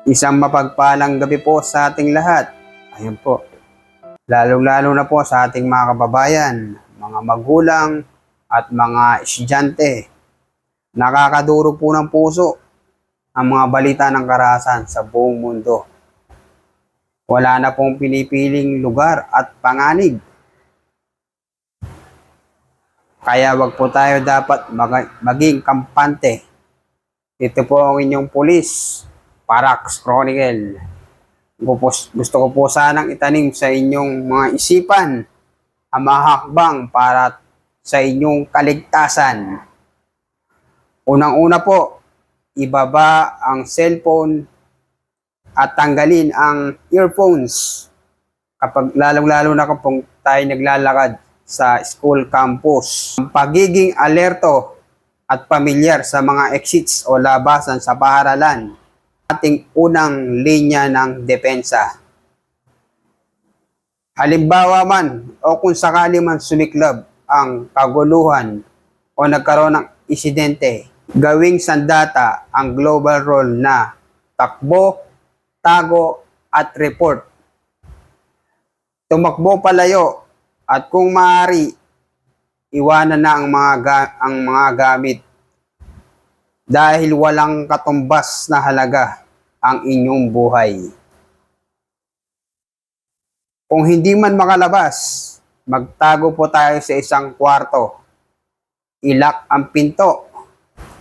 Isang mapagpalang gabi po sa ating lahat. Ayan po. Lalong-lalo na po sa ating mga kababayan, mga magulang at mga estudyante. Nakakaduro po ng puso ang mga balita ng karahasan sa buong mundo. Wala na pong pinipiling lugar at panganib. Kaya wag po tayo dapat maging kampante. Ito po ang inyong pulis, Parax Chronicle. Gusto ko po sanang itanim sa inyong mga isipan ang mga hakbang para sa inyong kaligtasan. Unang-una po, ibaba ang cellphone at tanggalin ang earphones kapag lalong-lalo na kapag tayo naglalakad sa school campus. Ang pagiging alerto at pamilyar sa mga exits o labasan sa paaralan, ating unang linya ng depensa. Halimbawa man o kung sakali man sumiklab ang kaguluhan o nagkaroon ng insidente, gawing sandata ang global role na takbo, tago at report. Tumakbo palayo at kung maaari, iwanan na ang mga gamit dahil walang katumbas na halaga ang inyong buhay. Kung hindi man makalabas, magtago po tayo sa isang kwarto. Ilak ang pinto,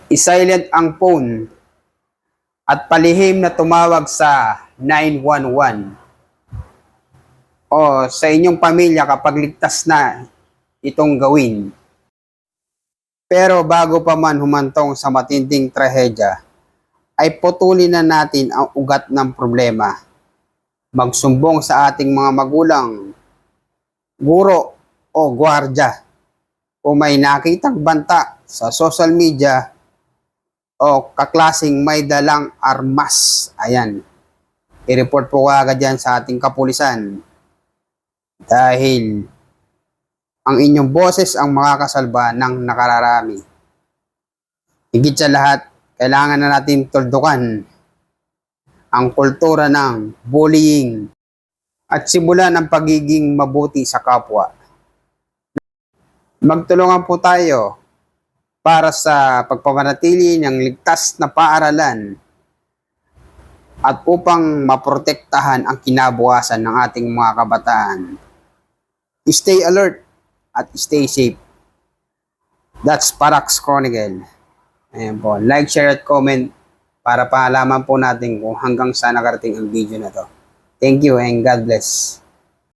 isilent ang phone, at palihim na tumawag sa 911 o sa inyong pamilya kapag ligtas na itong gawin. Pero bago pa man humantong sa matinding trahedya, ay putulin na natin ang ugat ng problema. Magsumbong sa ating mga magulang, guro o gwardya kung may nakitang banta sa social media o kaklasing may dalang armas. Ayan, i-report po agad yan sa ating kapulisan dahil ang inyong boses ang makakasalba ng nakararami. Higit sa lahat, kailangan na natin tuldukan ang kultura ng bullying at simulan ang pagiging mabuti sa kapwa. Magtulungan po tayo para sa pagpapanatili ng ligtas na paaralan at upang maprotektahan ang kinabukasan ng ating mga kabataan. Stay alert at stay safe. That's Parax Chronicle. Ayan po. Like, share, at comment para paalaman po natin kung hanggang saan nakarating ang video na to. Thank you and God bless.